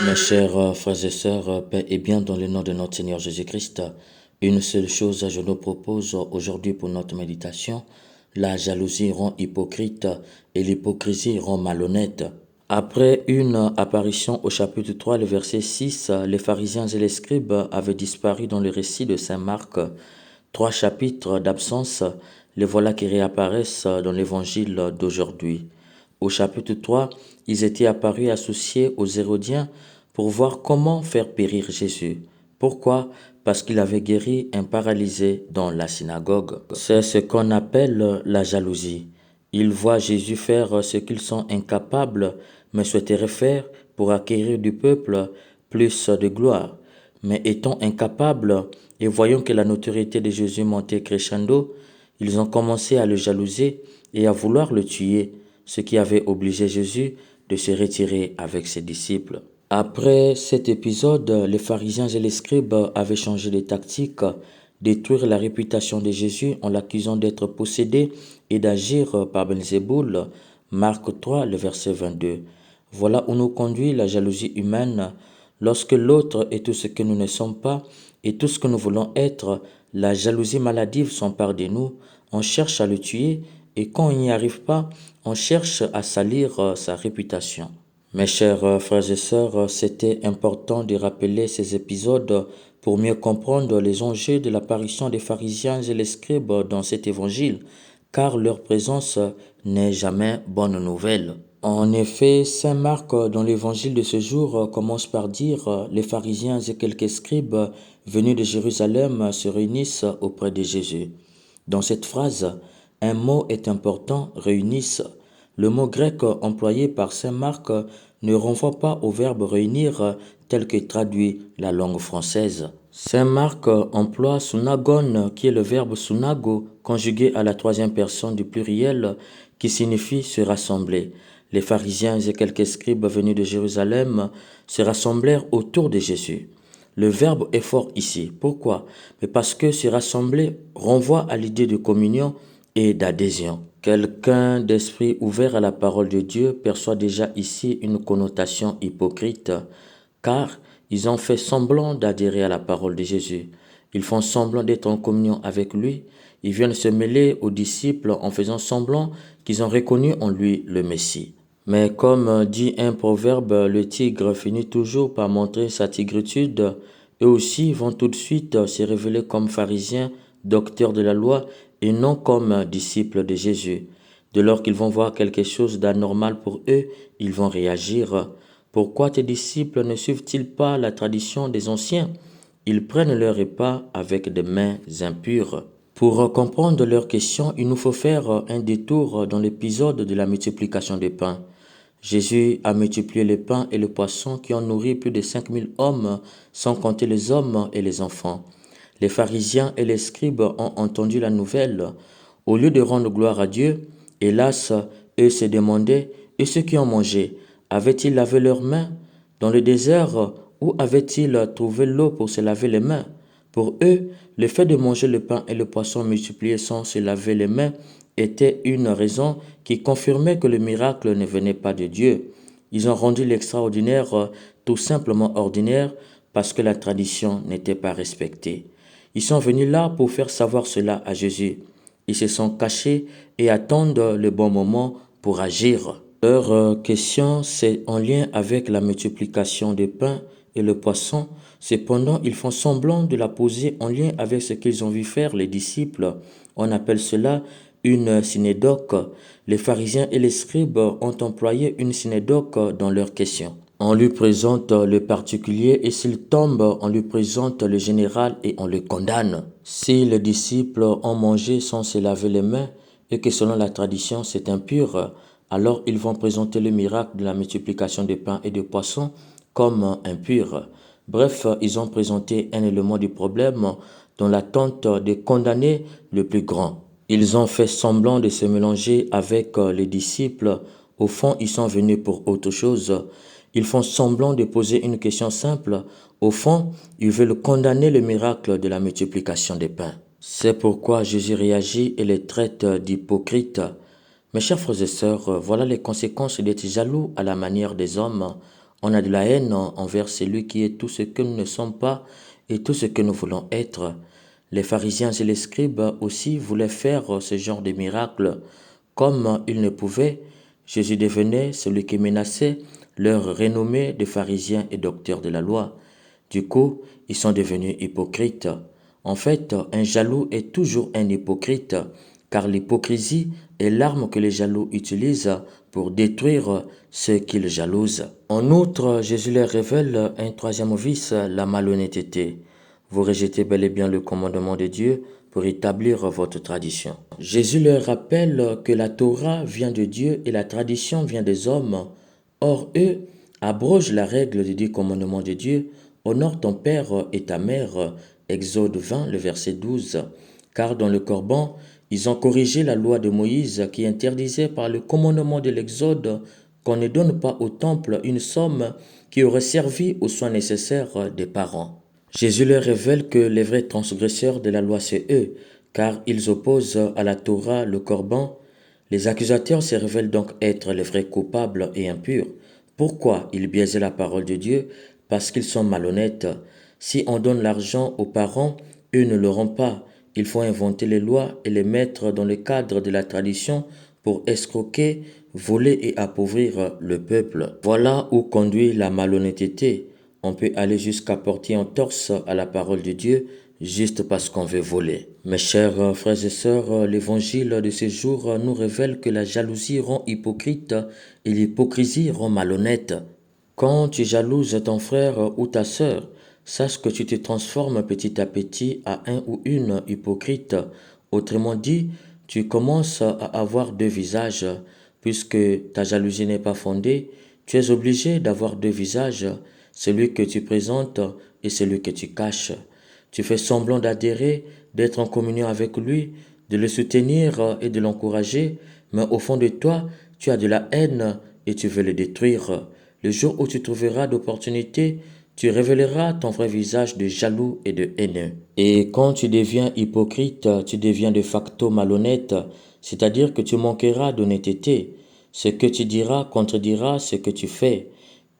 Mes chers frères et sœurs, paix et bien dans le nom de notre Seigneur Jésus-Christ, une seule chose je nous propose aujourd'hui pour notre méditation, la jalousie rend hypocrite et l'hypocrisie rend malhonnête. Après une apparition au chapitre 3, le verset 6, les pharisiens et les scribes avaient disparu dans le récit de Saint Marc. 3 chapitres d'absence, les voilà qui réapparaissent dans l'évangile d'aujourd'hui. Au chapitre 3, ils étaient apparus associés aux Hérodiens pour voir comment faire périr Jésus. Pourquoi? Parce qu'il avait guéri un paralysé dans la synagogue. C'est ce qu'on appelle la jalousie. Ils voient Jésus faire ce qu'ils sont incapables, mais souhaiteraient faire pour acquérir du peuple plus de gloire. Mais étant incapables et voyant que la notoriété de Jésus montait crescendo, ils ont commencé à le jalouser et à vouloir le tuer, ce qui avait obligé Jésus de se retirer avec ses disciples. Après cet épisode, les pharisiens et les scribes avaient changé de tactique, détruire la réputation de Jésus en l'accusant d'être possédé et d'agir par Belzéboul. Marc 3, le verset 22. Voilà où nous conduit la jalousie humaine. Lorsque l'autre est tout ce que nous ne sommes pas et tout ce que nous voulons être, la jalousie maladive s'empare de nous. On cherche à le tuer et quand on n'y arrive pas, on cherche à salir sa réputation. Mes chers frères et sœurs, c'était important de rappeler ces épisodes pour mieux comprendre les enjeux de l'apparition des pharisiens et les scribes dans cet évangile, car leur présence n'est jamais bonne nouvelle. En effet, Saint Marc, dans l'évangile de ce jour, commence par dire « Les pharisiens et quelques scribes venus de Jérusalem se réunissent auprès de Jésus ». Dans cette phrase, un mot est important, réunissent. Le mot grec employé par Saint Marc ne renvoie pas au verbe réunir tel que traduit la langue française. Saint Marc emploie sunagon, qui est le verbe sunago, conjugué à la troisième personne du pluriel, qui signifie se rassembler. Les pharisiens et quelques scribes venus de Jérusalem se rassemblèrent autour de Jésus. Le verbe est fort ici. Pourquoi? Mais parce que se rassembler renvoie à l'idée de communion et d'adhésion. Quelqu'un d'esprit ouvert à la parole de Dieu perçoit déjà ici une connotation hypocrite, car ils ont fait semblant d'adhérer à la parole de Jésus. Ils font semblant d'être en communion avec lui. Ils viennent se mêler aux disciples en faisant semblant qu'ils ont reconnu en lui le Messie. Mais comme dit un proverbe, le tigre finit toujours par montrer sa tigritude. Eux aussi vont tout de suite se révéler comme pharisiens, docteurs de la loi, et non comme disciples de Jésus. Dès lors qu'ils vont voir quelque chose d'anormal pour eux, ils vont réagir. Pourquoi tes disciples ne suivent-ils pas la tradition des anciens? Ils prennent leur repas avec des mains impures. Pour comprendre leurs questions, il nous faut faire un détour dans l'épisode de la multiplication des pains. Jésus a multiplié les pains et les poissons qui ont nourri plus de 5000 hommes, sans compter les hommes et les enfants. Les pharisiens et les scribes ont entendu la nouvelle. Au lieu de rendre gloire à Dieu, hélas, eux se demandaient, et ceux qui ont mangé, avaient-ils lavé leurs mains? Dans le désert, où avaient-ils trouvé l'eau pour se laver les mains? Pour eux, le fait de manger le pain et le poisson multipliés sans se laver les mains était une raison qui confirmait que le miracle ne venait pas de Dieu. Ils ont rendu l'extraordinaire tout simplement ordinaire parce que la tradition n'était pas respectée. Ils sont venus là pour faire savoir cela à Jésus. Ils se sont cachés et attendent le bon moment pour agir. Leur question, c'est en lien avec la multiplication des pains et le poisson. Cependant, ils font semblant de la poser en lien avec ce qu'ils ont vu faire les disciples. On appelle cela une synédoque. Les pharisiens et les scribes ont employé une synédoque dans leurs questions. On lui présente le particulier et s'il tombe, on lui présente le général et on le condamne. Si les disciples ont mangé sans se laver les mains et que selon la tradition c'est impur, alors ils vont présenter le miracle de la multiplication des pains et des poissons comme impur. Bref, ils ont présenté un élément du problème dans l'attente de condamner le plus grand. Ils ont fait semblant de se mélanger avec les disciples. Au fond, ils sont venus pour autre chose. Ils font semblant de poser une question simple. Au fond, ils veulent condamner le miracle de la multiplication des pains. C'est pourquoi Jésus réagit et les traite d'hypocrites. Mes chers frères et sœurs, voilà les conséquences d'être jaloux à la manière des hommes. On a de la haine envers celui qui est tout ce que nous ne sommes pas et tout ce que nous voulons être. Les pharisiens et les scribes aussi voulaient faire ce genre de miracle. Comme ils ne pouvaient, Jésus devenait celui qui menaçait leur renommée de pharisiens et docteurs de la loi. Du coup, ils sont devenus hypocrites. En fait, un jaloux est toujours un hypocrite, car l'hypocrisie est l'arme que les jaloux utilisent pour détruire ceux qu'ils jalousent. En outre, Jésus leur révèle un troisième vice, la malhonnêteté. Vous rejetez bel et bien le commandement de Dieu pour établir votre tradition. Jésus leur rappelle que la Torah vient de Dieu et la tradition vient des hommes. Or, eux abrogent la règle des 10 commandements de Dieu. Honore ton père et ta mère. Exode 20, le verset 12. Car dans le Corban, ils ont corrigé la loi de Moïse qui interdisait par le commandement de l'Exode qu'on ne donne pas au temple une somme qui aurait servi aux soins nécessaires des parents. Jésus leur révèle que les vrais transgresseurs de la loi, c'est eux, car ils opposent à la Torah le Corban. Les accusateurs se révèlent donc être les vrais coupables et impurs. Pourquoi ils biaisaient la parole de Dieu? Parce qu'ils sont malhonnêtes. Si on donne l'argent aux parents, eux ne l'auront pas. Il faut inventer les lois et les mettre dans le cadre de la tradition pour escroquer, voler et appauvrir le peuple. Voilà où conduit la malhonnêteté. On peut aller jusqu'à porter entorse à la parole de Dieu juste parce qu'on veut voler. Mes chers frères et sœurs, l'évangile de ces jours nous révèle que la jalousie rend hypocrite et l'hypocrisie rend malhonnête. Quand tu jalouses ton frère ou ta sœur, sache que tu te transformes petit à petit à un ou une hypocrite. Autrement dit, tu commences à avoir deux visages. Puisque ta jalousie n'est pas fondée, tu es obligé d'avoir deux visages, celui que tu présentes et celui que tu caches. Tu fais semblant d'adhérer, d'être en communion avec lui, de le soutenir et de l'encourager, mais au fond de toi, tu as de la haine et tu veux le détruire. Le jour où tu trouveras d'opportunités, tu révéleras ton vrai visage de jaloux et de haineux. Et quand tu deviens hypocrite, tu deviens de facto malhonnête, c'est-à-dire que tu manqueras d'honnêteté. Ce que tu diras contredira ce que tu fais.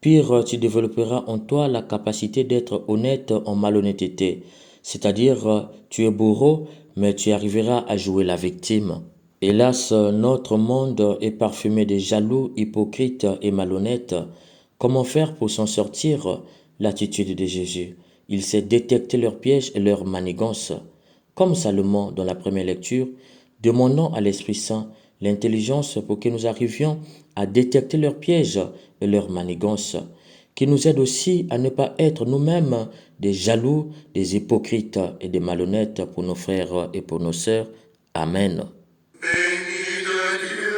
Pire, tu développeras en toi la capacité d'être honnête en malhonnêteté. C'est-à-dire, tu es bourreau, mais tu arriveras à jouer la victime. Hélas, notre monde est parfumé de jaloux, hypocrites et malhonnêtes. Comment faire pour s'en sortir? L'attitude de Jésus. Il sait détecter leurs pièges et leurs manigances. Comme Salomon dans la première lecture, demandons à l'Esprit Saint l'intelligence pour que nous arrivions à détecter leurs pièges et leurs manigances, qui nous aide aussi à ne pas être nous-mêmes des jaloux, des hypocrites et des malhonnêtes pour nos frères et pour nos sœurs. Amen. Béni de Dieu,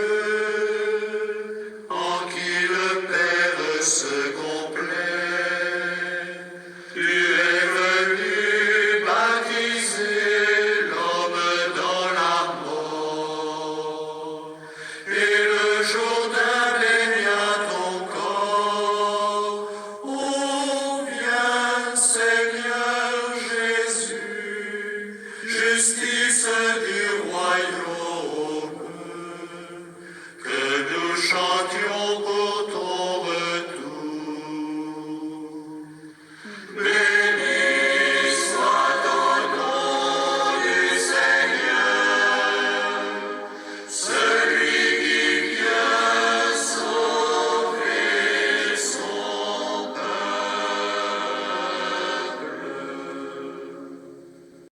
en qui le Père se complaît. Tu es venu baptiser l'homme dans la mort, et le Jourdain baigna ton corps. Ô viens, Seigneur Jésus, justice du